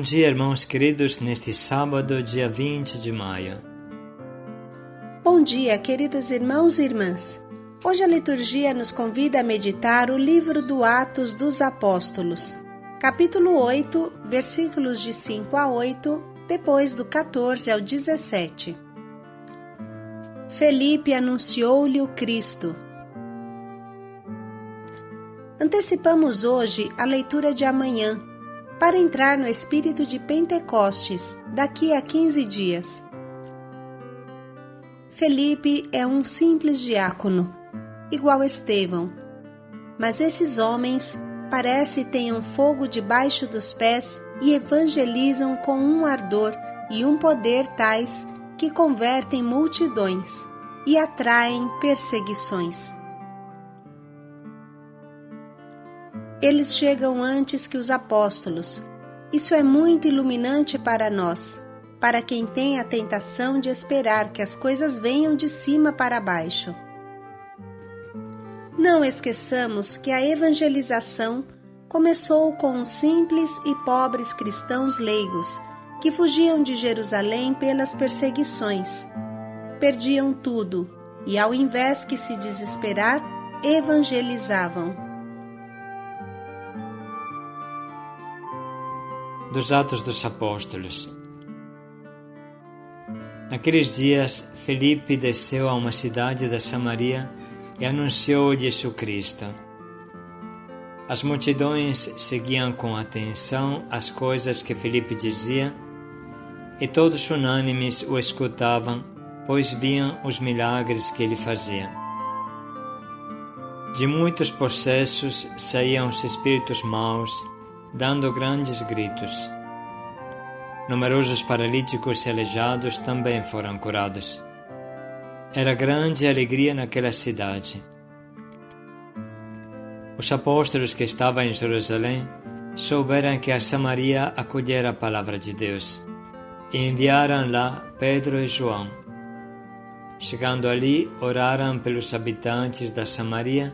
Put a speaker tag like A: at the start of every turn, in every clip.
A: Bom dia, irmãos queridos, neste sábado, dia 20 de maio.
B: Bom dia, queridos irmãos e irmãs. Hoje a liturgia nos convida a meditar o livro do Atos dos Apóstolos, capítulo 8, versículos de 5 a 8, depois do 14 ao 17. Felipe anunciou-lhe o Cristo. Antecipamos hoje a leitura de amanhã, para entrar no espírito de Pentecostes, daqui a 15 dias. Felipe é um simples diácono, igual Estevão, mas esses homens parece tenham fogo debaixo dos pés e evangelizam com um ardor e um poder tais que convertem multidões e atraem perseguições. Eles chegam antes que os apóstolos. Isso é muito iluminante para nós, para quem tem a tentação de esperar que as coisas venham de cima para baixo. Não esqueçamos que a evangelização começou com os simples e pobres cristãos leigos que fugiam de Jerusalém pelas perseguições. Perdiam tudo e, ao invés que se desesperar, evangelizavam.
A: Dos Atos dos Apóstolos. Naqueles dias, Felipe desceu a uma cidade da Samaria e anunciou Jesus Cristo. As multidões seguiam com atenção as coisas que Felipe dizia, e todos unânimes o escutavam, pois viam os milagres que ele fazia. De muitos possessos saíam os espíritos maus, dando grandes gritos. Numerosos paralíticos e aleijados também foram curados. Era grande alegria naquela cidade. Os apóstolos que estavam em Jerusalém souberam que a Samaria acolhera a palavra de Deus e enviaram lá Pedro e João. Chegando ali, oraram pelos habitantes da Samaria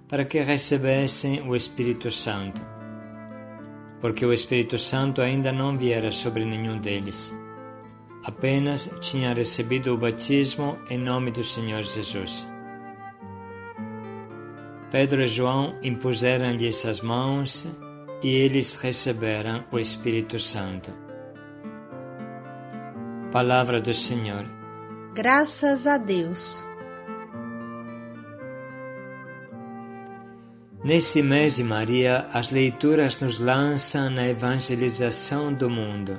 A: para que recebessem o Espírito Santo, porque o Espírito Santo ainda não viera sobre nenhum deles. Apenas tinham recebido o batismo em nome do Senhor Jesus. Pedro e João impuseram-lhes as mãos e eles receberam o Espírito Santo. Palavra do Senhor.
B: Graças a Deus.
A: Neste mês de Maria, as leituras nos lançam na evangelização do mundo.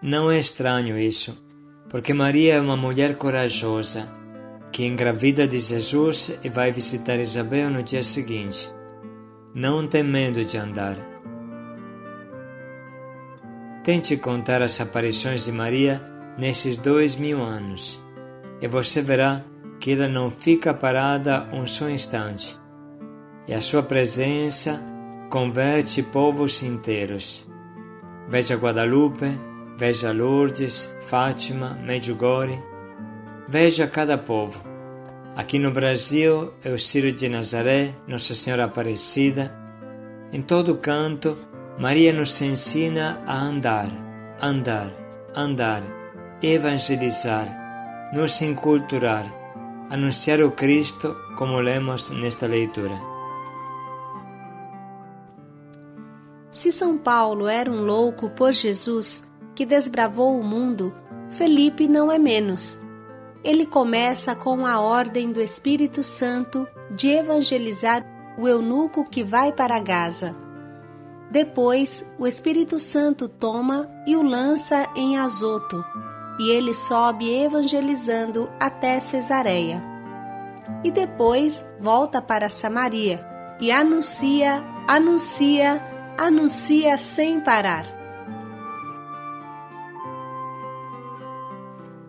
A: Não é estranho isso, porque Maria é uma mulher corajosa, que engravida de Jesus e vai visitar Isabel no dia seguinte. Não tem medo de andar. Tente contar as aparições de Maria nesses 2000 anos, e você verá que ela não fica parada um só instante. E a sua presença converte povos inteiros. Veja Guadalupe, veja Lourdes, Fátima, Medjugorje. Veja cada povo. Aqui no Brasil é o Círio de Nazaré, Nossa Senhora Aparecida. Em todo canto, Maria nos ensina a andar, andar, andar, evangelizar, nos enculturar, anunciar o Cristo, como lemos nesta leitura.
B: Se São Paulo era um louco por Jesus, que desbravou o mundo, Felipe não é menos. Ele começa com a ordem do Espírito Santo de evangelizar o eunuco que vai para Gaza. Depois, o Espírito Santo toma e o lança em Azoto, e ele sobe evangelizando até Cesareia. E depois volta para Samaria e anuncia sem parar.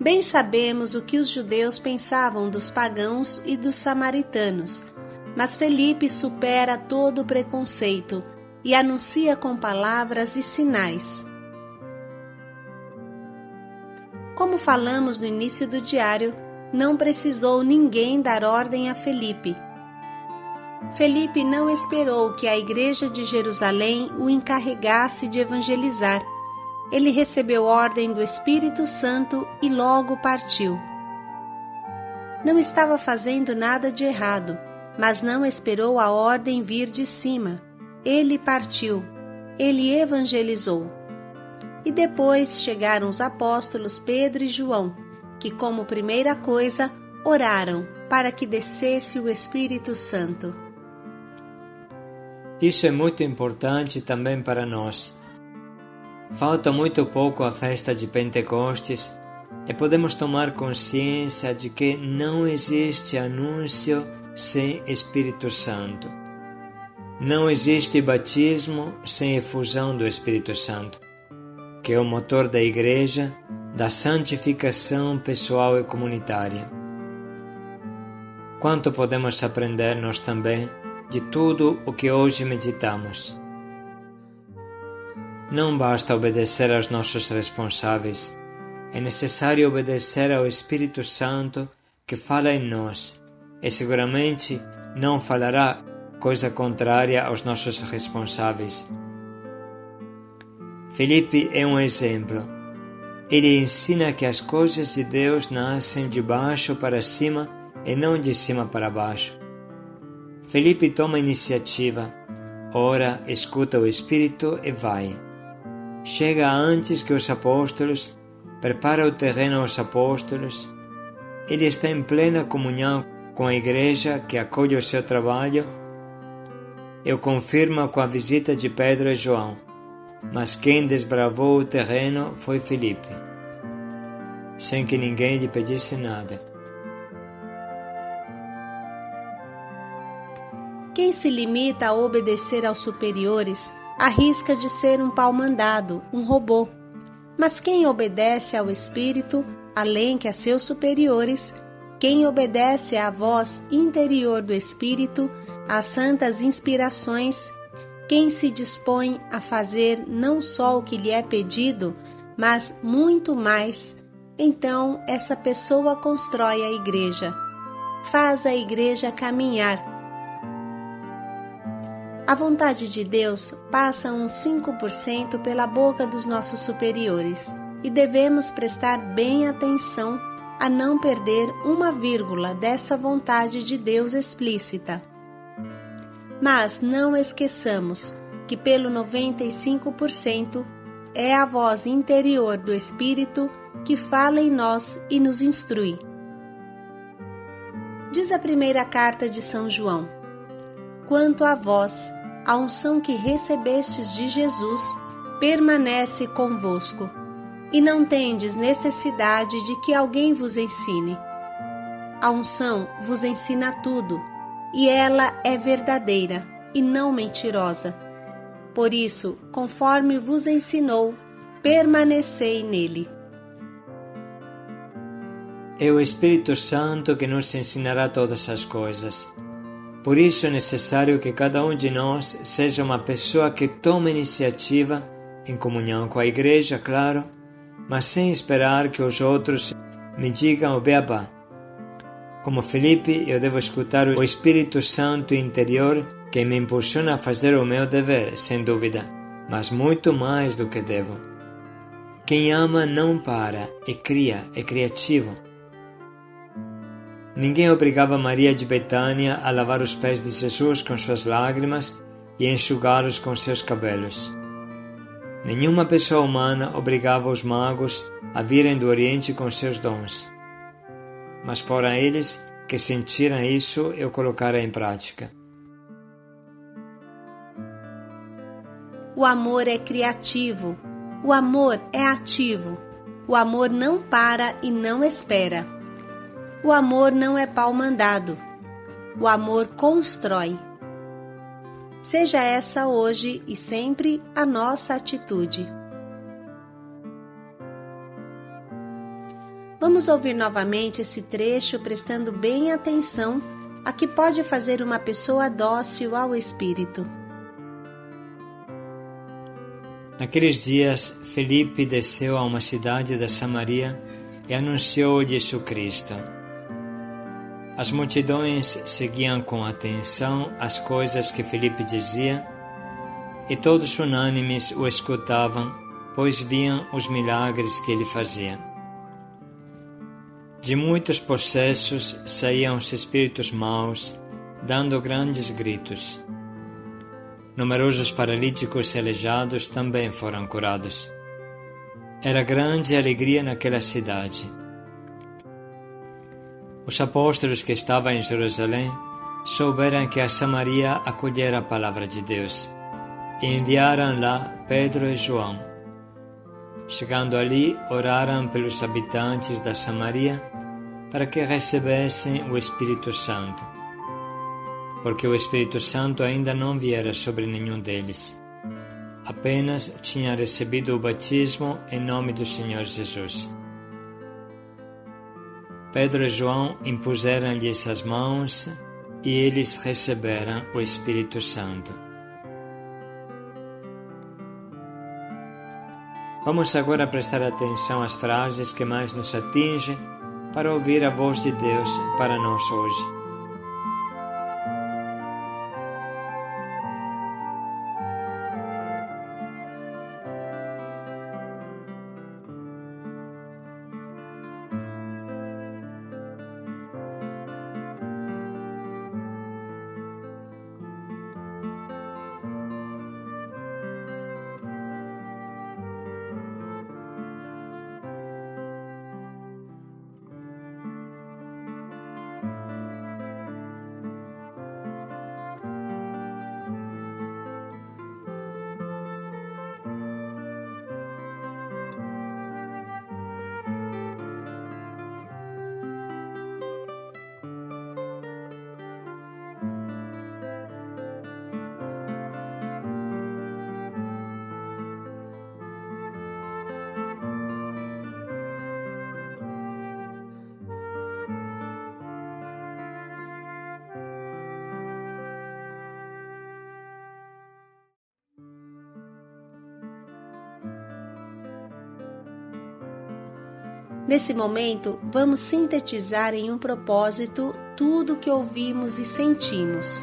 B: Bem sabemos o que os judeus pensavam dos pagãos e dos samaritanos, mas Felipe supera todo o preconceito e anuncia com palavras e sinais. Como falamos no início do diário, não precisou ninguém dar ordem a Felipe. Felipe não esperou que a igreja de Jerusalém o encarregasse de evangelizar. Ele recebeu ordem do Espírito Santo e logo partiu. Não estava fazendo nada de errado, mas não esperou a ordem vir de cima. Ele partiu. Ele evangelizou. E depois chegaram os apóstolos Pedro e João, que como primeira coisa oraram para que descesse o Espírito Santo.
A: Isso é muito importante também para nós. Falta muito pouco à festa de Pentecostes e podemos tomar consciência de que não existe anúncio sem Espírito Santo. Não existe batismo sem efusão do Espírito Santo, que é o motor da Igreja, da santificação pessoal e comunitária. Quanto podemos aprender nós também de tudo o que hoje meditamos. Não basta obedecer aos nossos responsáveis, é necessário obedecer ao Espírito Santo que fala em nós e seguramente não falará coisa contrária aos nossos responsáveis. Felipe é um exemplo. Ele ensina que as coisas de Deus nascem de baixo para cima e não de cima para baixo. Felipe toma iniciativa, ora, escuta o Espírito e vai. Chega antes que os apóstolos, prepara o terreno aos apóstolos. Ele está em plena comunhão com a igreja que acolhe o seu trabalho e o confirma com a visita de Pedro e João. Mas quem desbravou o terreno foi Felipe, sem que ninguém lhe pedisse nada.
B: Quem se limita a obedecer aos superiores arrisca de ser um pau-mandado, um robô. Mas quem obedece ao Espírito, além que a seus superiores, quem obedece à voz interior do Espírito, às santas inspirações, quem se dispõe a fazer não só o que lhe é pedido, mas muito mais, então essa pessoa constrói a igreja, faz a igreja caminhar. A vontade de Deus passa uns 5% pela boca dos nossos superiores e devemos prestar bem atenção a não perder uma vírgula dessa vontade de Deus explícita. Mas não esqueçamos que pelo 95% é a voz interior do Espírito que fala em nós e nos instrui. Diz a primeira carta de São João: quanto a vós, a unção que recebestes de Jesus permanece convosco, e não tendes necessidade de que alguém vos ensine. A unção vos ensina tudo, e ela é verdadeira e não mentirosa. Por isso, conforme vos ensinou, permanecei nele.
A: É o Espírito Santo que nos ensinará todas as coisas. Por isso é necessário que cada um de nós seja uma pessoa que tome iniciativa, em comunhão com a igreja, claro, mas sem esperar que os outros me digam o beabá. Como Felipe, eu devo escutar o Espírito Santo interior que me impulsiona a fazer o meu dever, sem dúvida, mas muito mais do que devo. Quem ama não para, e cria, é criativo. Ninguém obrigava Maria de Betânia a lavar os pés de Jesus com suas lágrimas e enxugá-los com seus cabelos. Nenhuma pessoa humana obrigava os magos a virem do Oriente com seus dons. Mas foram eles que sentiram isso e o colocaram em prática.
B: O amor é criativo, o amor é ativo, o amor não para e não espera. O amor não é pau-mandado, o amor constrói. Seja essa hoje e sempre a nossa atitude. Vamos ouvir novamente esse trecho prestando bem atenção a que pode fazer uma pessoa dócil ao Espírito.
A: Naqueles dias, Felipe desceu a uma cidade da Samaria e anunciou Jesus Cristo. As multidões seguiam com atenção as coisas que Filipe dizia, e todos unânimes o escutavam, pois viam os milagres que ele fazia. De muitos possessos saíam os espíritos maus, dando grandes gritos. Numerosos paralíticos e aleijados também foram curados. Era grande alegria naquela cidade. Os apóstolos que estavam em Jerusalém souberam que a Samaria acolhera a palavra de Deus e enviaram lá Pedro e João. Chegando ali, oraram pelos habitantes da Samaria para que recebessem o Espírito Santo, porque o Espírito Santo ainda não viera sobre nenhum deles. Apenas tinham recebido o batismo em nome do Senhor Jesus. Pedro e João impuseram-lhes as mãos e eles receberam o Espírito Santo. Vamos agora prestar atenção às frases que mais nos atingem para ouvir a voz de Deus para nós hoje.
B: Nesse momento, vamos sintetizar em um propósito tudo o que ouvimos e sentimos.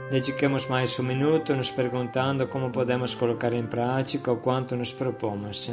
A: Dediquemos mais um minuto nos perguntando como podemos colocar em prática o quanto nos propomos.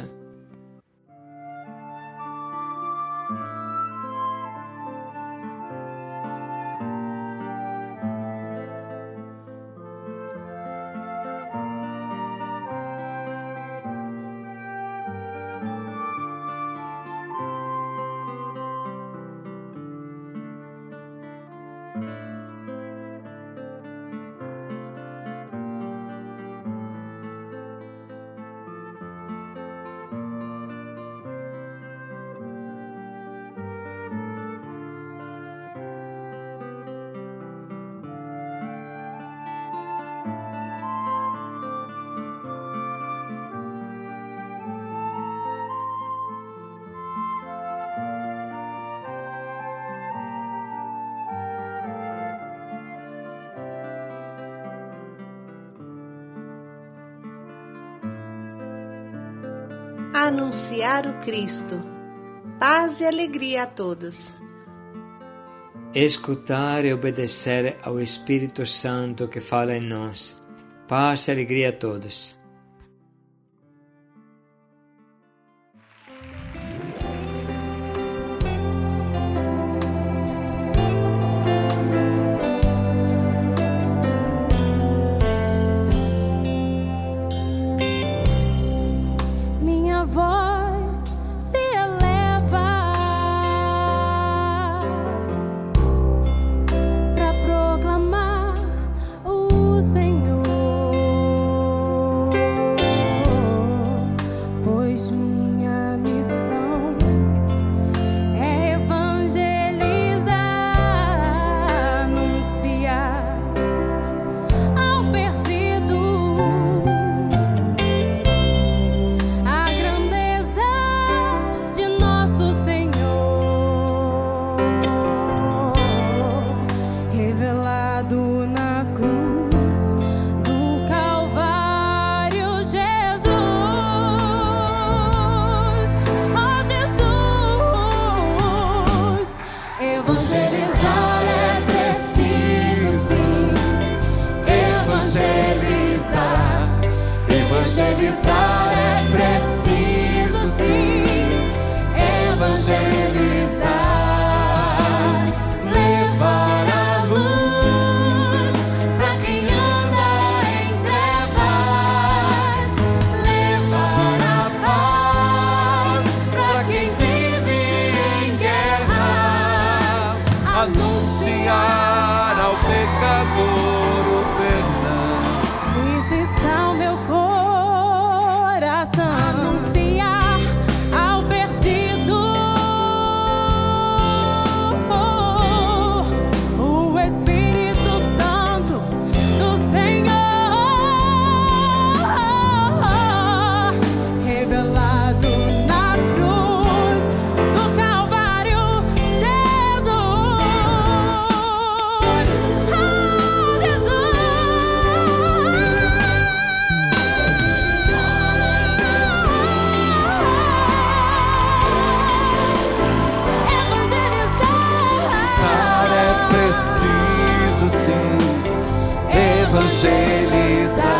B: Anunciar o Cristo. Paz e alegria a todos.
A: Escutar e obedecer ao Espírito Santo que fala em nós. Paz e alegria a todos.
C: anunciar ao pecador o perdão.
D: Isso está o meu coração, anunciar ao perdido o Espírito Santo do Senhor, revelado na cruz do Calvário, Jesus.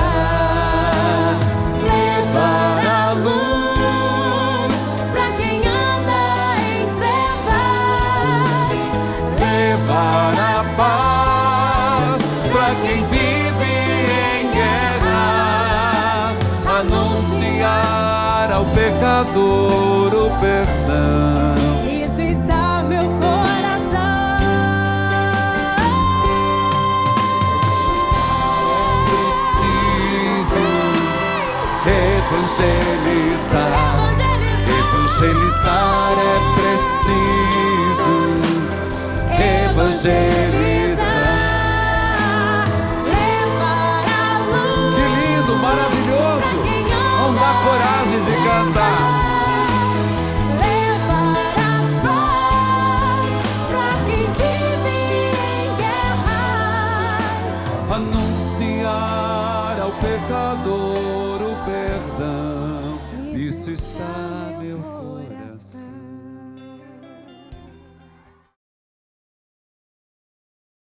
C: Evangelizar, levar a luz
D: Pra quem anda em trevas,
C: levar a paz para quem vive em guerra, anunciar ao pecador o perdão.
D: isso está meu coração.
C: Preciso evangelizar. Evangelizar é preciso evangelizar.
D: Levar a luz
C: Que lindo, maravilhoso! Não dá coragem de cantar.
D: levar a paz pra quem vive em guerras.
C: Anunciar ao pecador o perdão. Isso está